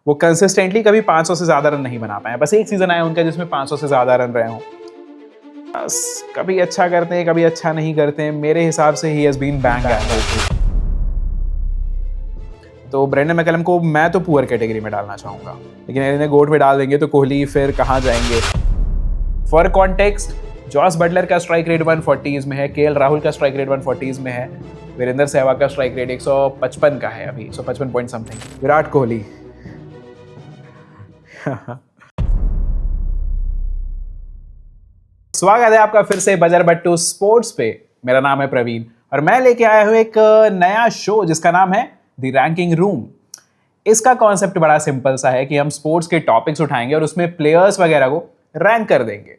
वो कंसिस्टेंटली कभी 500 से ज़्यादा रन नहीं बना पाए। बस एक सीज़न आया उनका जिसमें 500 से ज़्यादा रन रहे हों। बस कभी अच्छा करते हैं, कभी अच्छा नहीं करते हैं। मेरे हिसाब से he has been bang average. तो ब्रेंडन मैकलम को मैं तो पुअर कैटेगरी में डालना चाहूँगा, लेकिन इन्हें गोट में डाल देंगे तो कोहली फिर कहाँ जाएंगे। फॉर कॉन्टेक्स्ट, जॉस बटलर का स्ट्राइक रेट 140s में है, केएल राहुल का स्ट्राइक रेट 140s में है, वीरेंद्र सहवाग का स्ट्राइक रेट 155 का है, अभी 155 पॉइंट समथिंग। विराट कोहली स्वागत है आपका फिर से बजर बट्टू स्पोर्ट्स पे। मेरा नाम है प्रवीण और मैं लेके आया हूं एक नया शो जिसका नाम है द रैंकिंग रूम। इसका कॉन्सेप्ट बड़ा सिंपल सा है कि हम स्पोर्ट्स के टॉपिक्स उठाएंगे और उसमें प्लेयर्स वगैरह को रैंक कर देंगे।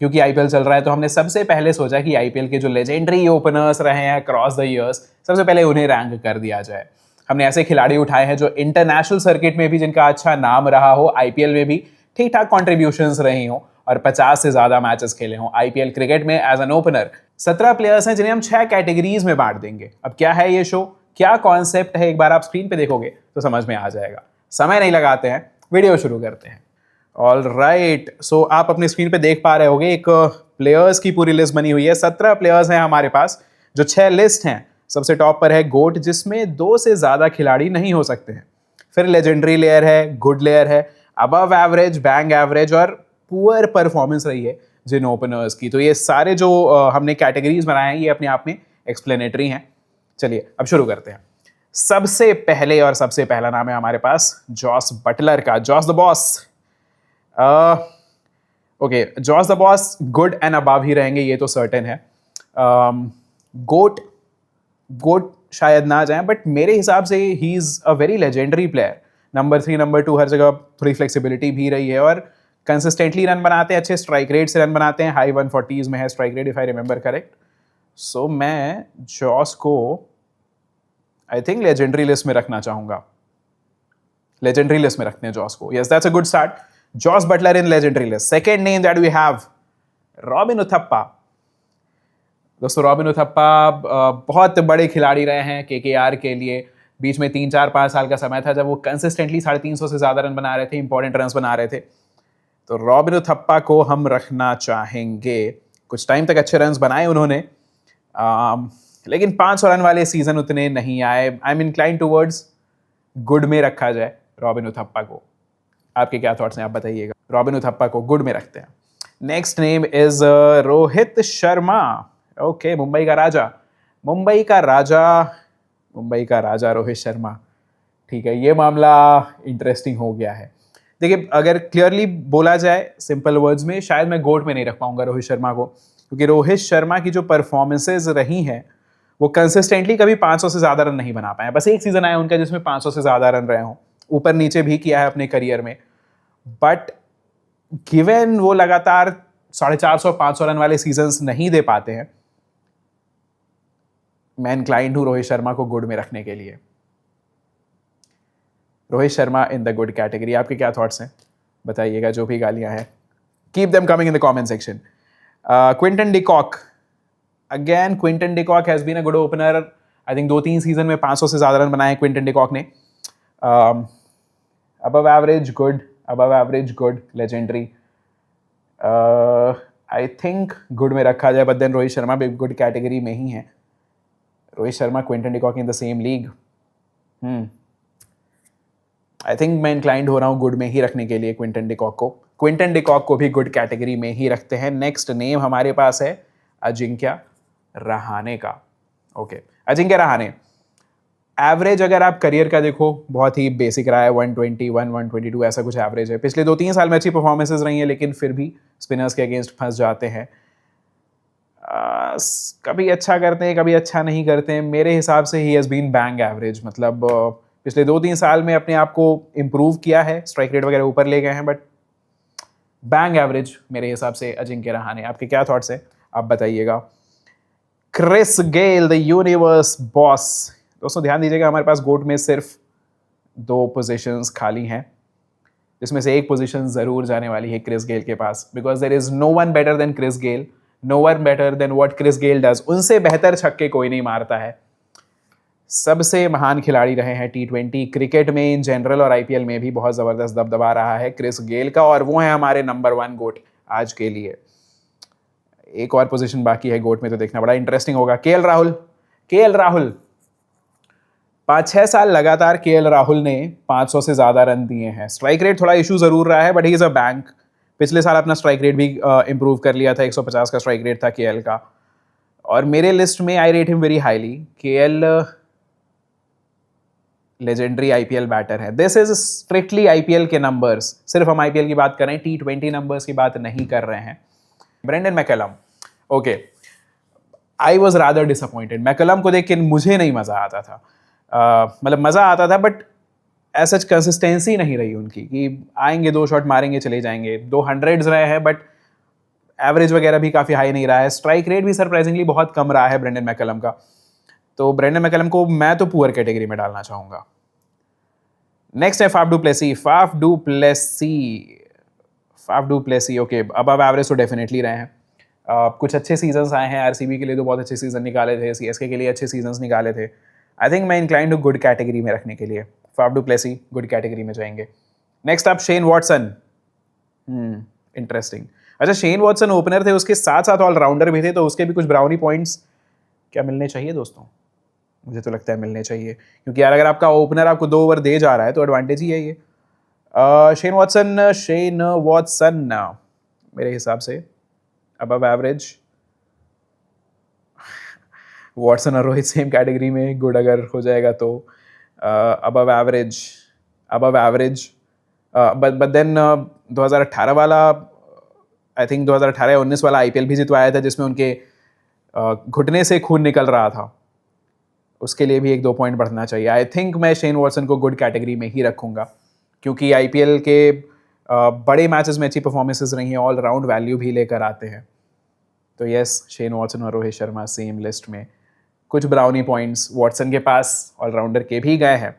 क्योंकि आईपीएल चल रहा है तो हमने सबसे पहले सोचा कि आईपीएल के जो लेजेंडरी ओपनर्स रहे हैं अक्रॉस द ईयर्स, सबसे पहले उन्हें रैंक कर दिया जाए। हमने ऐसे खिलाड़ी उठाए हैं जो इंटरनेशनल सर्किट में भी जिनका अच्छा नाम रहा हो, आईपीएल में भी ठीक ठाक कॉन्ट्रीब्यूशंस रही हो और 50 से ज्यादा मैचेस खेले हों। आईपीएल क्रिकेट में एज एन ओपनर 17 प्लेयर्स हैं जिन्हें हम 6 कैटेगरीज में बांट देंगे। अब क्या है ये शो, क्या कॉन्सेप्ट है, एक बार आप स्क्रीन पे देखोगे तो समझ में आ जाएगा। समय नहीं लगाते हैं, वीडियो शुरू करते हैं। ऑल राइट, सो आप अपनी स्क्रीन पे देख पा रहे होगे एक प्लेयर्स की पूरी लिस्ट बनी हुई है। 17 प्लेयर्स हैं हमारे पास। जो 6 लिस्ट हैं, सबसे टॉप पर है गोट, जिसमें 2 से ज्यादा खिलाड़ी नहीं हो सकते हैं। फिर लेजेंडरी लेयर है, गुड लेयर है, अबव एवरेज, बैंग एवरेज और पुअर परफॉर्मेंस रही है जिन ओपनर्स की। तो ये सारे जो हमने कैटेगरीज बनाए हैं ये अपने आप में एक्सप्लेनेटरी हैं। चलिए अब शुरू करते हैं। सबसे पहले और सबसे पहला नाम है हमारे पास जॉस बटलर का, Jos the boss. Okay, Jos the boss good and above ही रहेंगे, ये तो सर्टेन है। गोट शायद ना जाए, बट मेरे हिसाब से he is a very legendary player. Number 3, number 2 हर जगह थोड़ी फ्लेक्सिबिलिटी भी रही है और कंसिस्टेंटली रन बनाते हैं, अच्छे स्ट्राइक रेट से रन बनाते हैं। हाई 140s में है strike rate, if I remember correct. So मैं जॉस को आई थिंक लेजेंडरी लिस्ट में रखना चाहूंगा। लेजेंडरी लिस्ट में रखते हैं जॉस को। Yes, that's a good start. Jos Buttler in legendary list. Second name that we have, Robin Uthappa. दोस्तों, रॉबिन उथप्पा बहुत बड़े खिलाड़ी रहे हैं केकेआर के लिए। बीच में 3, 4, 5 साल का समय था जब वो कंसिस्टेंटली 350 से ज़्यादा रन बना रहे थे, इंपॉर्टेंट रन बना रहे थे। तो रॉबिन उथप्पा को हम रखना चाहेंगे। कुछ टाइम तक अच्छे रन बनाए उन्होंने, लेकिन 500 रन वाले सीजन उतने नहीं आए। I am incline towards good में रखा जाए रॉबिन उथप्पा को। आपके क्या थॉट्स हैं, आप बताइएगा। रॉबिन उथप्पा को गुड में रखते हैं। Next name is Rohit Sharma. Okay, Mumbai का राजा रोहित शर्मा। ठीक है, ये मामला इंटरेस्टिंग हो गया है। देखिए, अगर क्लियरली बोला जाए सिंपल वर्ड्स में, शायद मैं गोट में नहीं रख पाऊंगा रोहित शर्मा को, क्योंकि रोहित शर्मा की जो परफॉर्मेंसेज रही हैं वो कंसिस्टेंटली कभी 500 से ज़्यादा रन नहीं बना पाए। बस एक सीज़न आया उनका जिसमें 500 से ज़्यादा रन रहे हों, ऊपर नीचे भी किया है अपने करियर में। बट गिवन वो लगातार 450-500 रन वाले सीजन्स नहीं दे पाते हैं, मैं इंक्लाइंड हूं रोहित शर्मा को गुड में रखने के लिए। Rohit Sharma in the good category. आपके क्या थॉट्स हैं, बताइएगा। जो भी गालियां हैं, keep them coming in the comment section. Quinton de Kock, again Quinton de Kock has been a good opener. I think 2-3 season में 500 से ज़्यादा रन बनाए क्विंटन डिकॉक ने। Above average good, legendary. I think good में रखा जाए, बट देन रोहित शर्मा भी good category में ही है। Rohit Sharma, Quinton de Kock in the same league. I think मैं इंक्लाइंड हो रहा हूँ गुड में ही रखने के लिए क्विंटन डिकॉक को भी गुड कैटेगरी में ही रखते हैं। नेक्स्ट नेम हमारे पास है अजिंक्य रहाणे का। ओके, अजिंक्य रहाणे एवरेज अगर आप करियर का देखो बहुत ही बेसिक रहा है। 121, 122 ऐसा कुछ एवरेज है। पिछले 2-3 साल में अच्छी परफॉर्मेंसेज रही हैं, लेकिन फिर भी स्पिनर्स के अगेंस्ट फंस जाते हैं। कभी अच्छा करते हैं, कभी अच्छा नहीं करते हैं। मेरे हिसाब से he has been bang average. मतलब पिछले 2-3 साल में अपने आप को इम्प्रूव किया है, स्ट्राइक रेट वगैरह ऊपर ले गए हैं, बट बैंग एवरेज मेरे हिसाब से अजिंक्य रहाणे। आपके क्या थॉट्स हैं, आप बताइएगा। Chris Gayle, the universe boss. दोस्तों ध्यान दीजिएगा, हमारे पास गोट में सिर्फ 2 पोजीशंस खाली हैं, जिसमें से एक पोजीशन जरूर जाने वाली है क्रिस गेल के पास, because there is no one better than Chris Gayle, no one better than what Chris Gayle does. उनसे बेहतर छक्के कोई नहीं मारता है। सबसे महान खिलाड़ी रहे हैं T20 क्रिकेट में इन जनरल और आईपीएल में भी बहुत ज़बरदस्त दबदबा रहा है क्रिस गेल का, और वो है हमारे नंबर 1 गोट आज के लिए। एक और पोजीशन बाकी है गोट में, तो देखना बड़ा इंटरेस्टिंग होगा। केएल राहुल 5-6 साल लगातार केएल राहुल ने 500 से ज़्यादा रन दिए हैं। स्ट्राइक रेट थोड़ा इशू ज़रूर रहा है, but he is a bank. पिछले साल अपना स्ट्राइक रेट भी इम्प्रूव कर लिया था, 150 का स्ट्राइक रेट था केएल का, और मेरे लिस्ट में I rate him very highly. KL legendary IPL batter है। दिस इज स्ट्रिक्टली आईपीएल के नंबर्स, सिर्फ हम आईपीएल की बात कर रहे हैं, T20 नंबर्स की बात नहीं कर रहे हैं। Brendon McCullum, okay, I was rather disappointed. McCullum को देख के मुझे नहीं मज़ा आता था, मतलब मज़ा आता था बट ऐसा कंसिस्टेंसी नहीं रही उनकी कि आएंगे 2 शॉट मारेंगे चले जाएंगे। 200s रहे हैं बट एवरेज वगैरह भी काफ़ी हाई नहीं रहा है। स्ट्राइक रेट भी सरप्राइजिंगली बहुत कम रहा है ब्रेंडन मैकलम का। तो ब्रेंडन मैकलम को मैं तो पुअर कैटेगरी में डालना चाहूँगा। नेक्स्ट है Faf du Plessis. Okay, above average तो डेफिनेटली रहे हैं। कुछ अच्छे सीजन्स आए हैं, आरसीबी के लिए तो बहुत अच्छे सीजन निकाले थे, सीएसके के लिए अच्छे सीजन्स निकाले थे। आई थिंक मैं इंक्लाइन टू गुड कैटेगरी में रखने के लिए Faf du Plessis good category में जाएंगे। नेक्स्ट आप शेन वॉटसन, इंटरेस्टिंग। अच्छा, शेन वॉटसन ओपनर थे, उसके साथ साथ ऑलराउंडर भी थे, तो उसके भी कुछ ब्राउनी पॉइंट्स क्या मिलने चाहिए दोस्तों? मुझे तो लगता है मिलने चाहिए, क्योंकि यार अगर आपका ओपनर आपको 2 ओवर दे जा रहा है तो एडवांटेज ही है ये। शेन वॉटसन मेरे हिसाब से अबव एवरेज। वॉटसन और रोहित सेम कैटेगरी में, गुड अगर हो जाएगा तो अबव एवरेज। बट देन 2018 वाला, आई थिंक 2018-19 वाला आईपीएल भी जितवाया था जिसमें उनके घुटने से खून निकल रहा था, उसके लिए भी 1-2 पॉइंट बढ़ना चाहिए। आई थिंक मैं शेन वॉटसन को गुड कैटेगरी में ही रखूँगा, क्योंकि आईपीएल के बड़े मैचेस में अच्छी परफॉर्मेंसेस रही हैं, ऑल राउंड वैल्यू भी लेकर आते हैं। तो यस, शेन वॉटसन और रोहित शर्मा सेम लिस्ट में। कुछ ब्राउनी पॉइंट्स वॉटसन के पास ऑलराउंडर के भी गए हैं।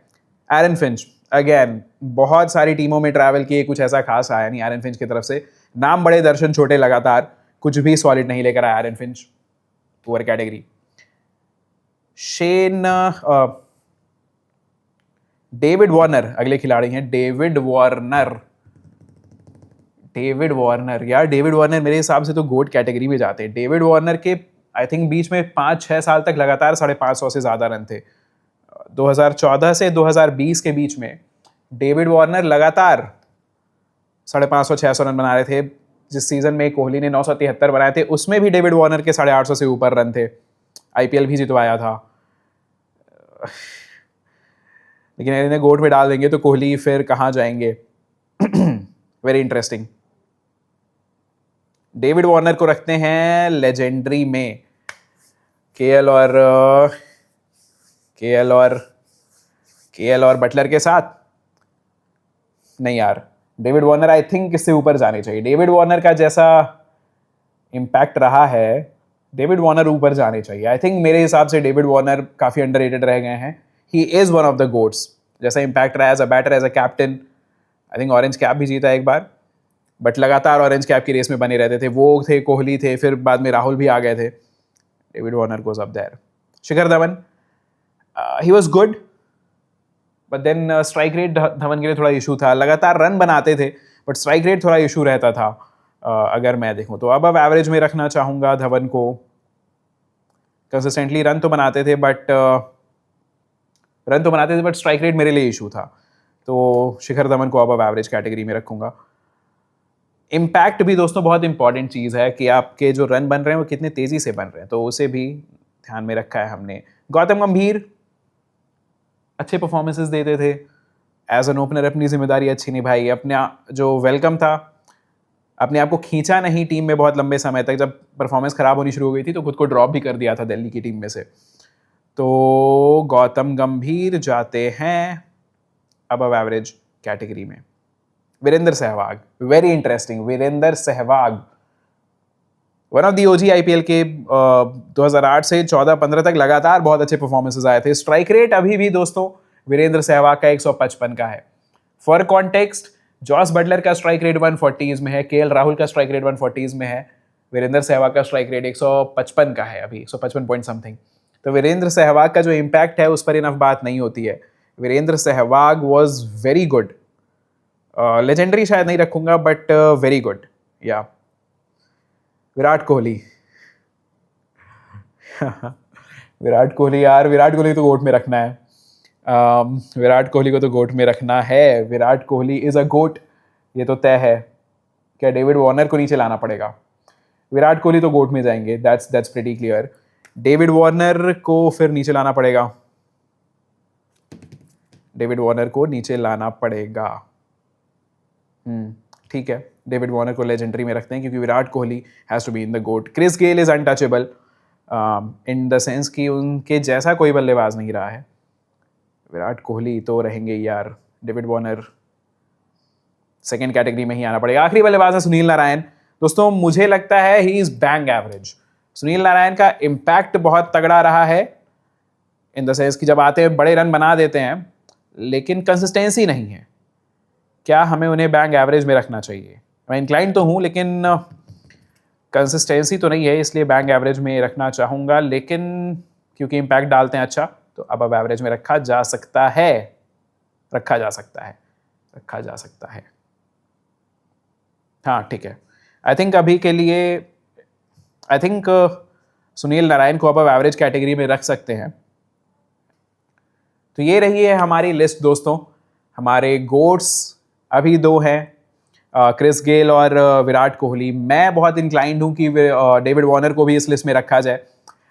एरन फिंच, अगेन बहुत सारी टीमों में ट्रैवल किए, कुछ ऐसा खास आया नहीं एरन फिंच की तरफ से। नाम बड़े दर्शन छोटे, लगातार कुछ भी सॉलिड नहीं लेकर आया Aaron Finch, poor category. David Warner अगले खिलाड़ी हैं। डेविड वार्नर यार, डेविड वार्नर मेरे हिसाब से तो गोट कैटेगरी में जाते हैं। डेविड वार्नर के आई थिंक बीच में 5-6 साल तक लगातार 550 से ज़्यादा रन थे। 2014 से 2020 के बीच में डेविड वार्नर लगातार 550-600 रन बना रहे थे। जिस सीजन में कोहली ने 973 बनाए थे, उसमें भी डेविड वार्नर के 850 से ऊपर रन थे। आईपीएल भी जितवाया था। लेकिन इन्हें गोट में डाल देंगे तो कोहली फिर कहाँ जाएंगे? Very interesting. डेविड वार्नर को रखते हैं लेजेंडरी में। केएल और बटलर के साथ नहीं यार, डेविड वार्नर आई थिंक इससे ऊपर जाने चाहिए। डेविड वार्नर का जैसा इम्पैक्ट रहा है, डेविड वार्नर ऊपर जाने चाहिए। आई थिंक मेरे हिसाब से डेविड वार्नर काफ़ी अंडररेटेड रह गए हैं। He is one of the GOATs. जैसा इम्पैक्ट रहा as a batter, as a captain, I think orange cap भी जीता एक बार, बट लगातार ऑरेंज कैप की रेस में बने रहते थे। वो थे, कोहली थे, फिर बाद में राहुल भी आ गए थे। David Warner goes up there. Shikhar Dhawan, he was good, but then strike rate Dhawan के लिए थोड़ा इशू था। लगातार रन बनाते थे बट स्ट्राइक रेट थोड़ा इशू रहता था। अगर मैं देखूं तो अब एवरेज में रखना चाहूँगा धवन को। कंसिस्टेंटली रन तो बनाते थे बट स्ट्राइक रेट मेरे लिए इशू था। तो शिखर धवन को अब एवरेज कैटेगरी में रखूँगा। इम्पैक्ट भी दोस्तों बहुत इंपॉर्टेंट चीज़ है कि आपके जो रन बन रहे हैं वो कितने तेज़ी से बन रहे हैं, तो उसे भी ध्यान में रखा है हमने। गौतम गंभीर अच्छे परफॉर्मेंसेस देते थे, एज एन ओपनर अपनी जिम्मेदारी अच्छी निभाई, अपना जो वेलकम था, अपने आप को खींचा नहीं टीम में बहुत लंबे समय तक। जब परफॉर्मेंस ख़राब होनी शुरू हो गई थी तो खुद को ड्रॉप भी कर दिया था दिल्ली की टीम में से। तो गौतम गंभीर जाते हैं अबव एवरेज कैटेगरी में। Virender Sehwag, very interesting. Virender Sehwag one of the OG IPL के 2008 से 14-15 तक लगातार बहुत अच्छे परफॉर्मेंसेस आए थे। स्ट्राइक रेट अभी भी दोस्तों वीरेंद्र सहवाग का 155 का है। फॉर कॉन्टेक्स्ट, जॉस बटलर का स्ट्राइक रेट 140s में है, केएल राहुल का स्ट्राइक रेट 140s में है, वीरेंद्र सहवाग का स्ट्राइक रेट 155 का है अभी, 155 पॉइंट समथिंग। तो वीरेंद्र सहवाग का जो इम्पैक्ट है उस पर इनफ बात नहीं होती है। Virender Sehwag was very good, legendary शायद नहीं रखूंगा बट वेरी गुड। या विराट कोहली विराट कोहली यार, विराट कोहली तो गोट में रखना है। विराट कोहली को तो गोट में रखना है। विराट कोहली इज अ गोट, ये तो तय है। क्या डेविड वार्नर को नीचे लाना पड़ेगा? विराट कोहली तो गोट में जाएंगे, that's pretty clear. David Warner को फिर नीचे लाना पड़ेगा, डेविड वार्नर को नीचे लाना पड़ेगा। ठीक है, डेविड वार्नर को लेजेंडरी में रखते हैं क्योंकि Virat Kohli has to be in the GOAT. Chris Gayle is untouchable in the sense कि उनके जैसा कोई बल्लेबाज नहीं रहा है। विराट कोहली तो रहेंगे यार, डेविड वार्नर सेकेंड कैटेगरी में ही आना पड़ेगा। आखिरी बल्लेबाज है सुनील नारायण। दोस्तों मुझे लगता है he is bang average. Sunil Narayan का इम्पैक्ट बहुत तगड़ा रहा है इन द सेंस कि जब आते हैं बड़े रन बना देते हैं, लेकिन कंसिस्टेंसी नहीं है। क्या हमें उन्हें बैंग एवरेज में रखना चाहिए? मैं इंक्लाइंड तो हूँ लेकिन कंसिस्टेंसी तो नहीं है, इसलिए बैंग एवरेज में रखना चाहूँगा। लेकिन क्योंकि इम्पैक्ट डालते हैं अच्छा, तो अब एवरेज में रखा जा सकता है, रखा जा सकता है, रखा जा सकता है। हाँ ठीक है, आई थिंक अभी के लिए आई थिंक सुनील नारायण को अब एवरेज कैटेगरी में रख सकते हैं। तो ये रही है हमारी लिस्ट दोस्तों। हमारे गोट्स अभी दो हैं, क्रिस गेल और विराट कोहली। मैं बहुत इंक्लाइंड हूँ कि डेविड वार्नर को भी इस लिस्ट में रखा जाए।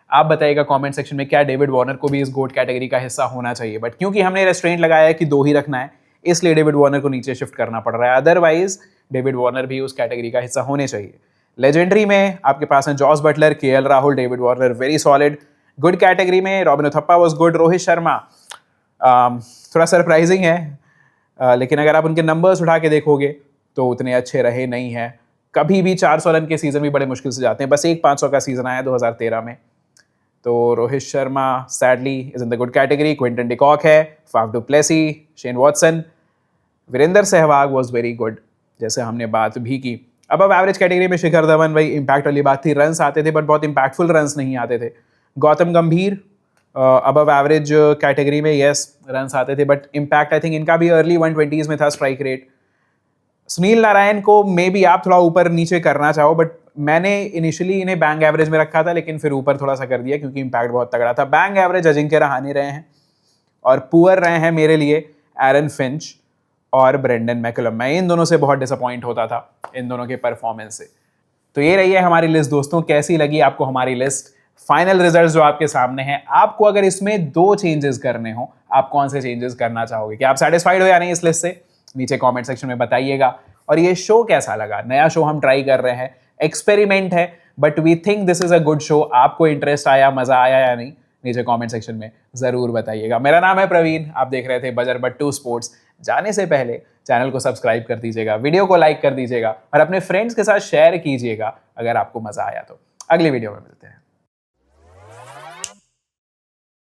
आप बताइएगा कमेंट सेक्शन में क्या डेविड वार्नर को भी इस गोट कैटेगरी का हिस्सा होना चाहिए। बट क्योंकि हमने रेस्ट्रेंट लगाया है कि दो ही रखना है, इसलिए डेविड वार्नर को नीचे शिफ्ट करना पड़ रहा है। अदरवाइज डेविड वार्नर भी उस कैटेगरी का हिस्सा होने चाहिए। लेजेंडरी में आपके पास हैं Jos Buttler, KL Rahul, David Warner, very solid. Good category में रॉबिन उथप्पा वाज गुड, रोहित शर्मा थोड़ा सरप्राइजिंग है, लेकिन अगर आप उनके नंबर्स उठा के देखोगे तो उतने अच्छे रहे नहीं हैं। कभी भी 400 रन के सीज़न भी बड़े मुश्किल से जाते हैं, बस एक 500 का सीज़न आया 2013 में। तो Rohit Sharma sadly is in the good category. Quinton de Kock है, Faf du Plessis, Shane Watson. Virender Sehwag was very good, जैसे हमने बात भी की। अब एवरेज कैटेगरी में शिखर धवन, भाई इम्पैक्ट वाली बात थी, रन्स आते थे बट बहुत इम्पैक्टफुल रन्स नहीं आते थे। गौतम गंभीर अब एवरेज कैटेगरी में यस रन्स आते थे बट इम्पैक्ट आई थिंक इनका भी अर्ली 120s में था स्ट्राइक रेट। सुनील नारायण को मे बी आप थोड़ा ऊपर नीचे करना चाहो, बट मैंने इनिशियली इन्हें बैंग एवरेज में रखा था, लेकिन फिर ऊपर थोड़ा सा कर दिया क्योंकि इम्पैक्ट बहुत तगड़ा था। बैंग एवरेज अजिंक्य रहाणे रहे हैं और पुअर रहे हैं मेरे लिए एरन फिंच और ब्रेंडन मैकलम। मैं इन दोनों से बहुत डिसअपॉइंट होता था, इन दोनों के परफॉर्मेंस से। तो ये रही है हमारी लिस्ट दोस्तों। कैसी लगी आपको हमारी लिस्ट? फाइनल रिजल्ट जो आपके सामने हैं, आपको अगर इसमें 2 चेंजेस करने हो, आप कौन से चेंजेस करना चाहोगे? क्या आप सेटिस्फाइड हो या नहीं इस लिस्ट से? नीचे कमेंट सेक्शन में बताइएगा। और ये शो कैसा लगा? नया शो हम ट्राई कर रहे हैं, एक्सपेरिमेंट है, but we think this is a good show. आपको इंटरेस्ट आया, मजा आया या नहीं? नीचे कमेंट सेक्शन में जरूर बताइएगा। मेरा नाम है प्रवीण, आप देख रहे थे बजर बट्टू स्पोर्ट्स। जाने से पहले चैनल को सब्सक्राइब कर दीजिएगा, वीडियो को लाइक कर दीजिएगा और अपने फ्रेंड्स के साथ शेयर कीजिएगा अगर आपको मजा आया तो। अगली वीडियो में मिलते हैं।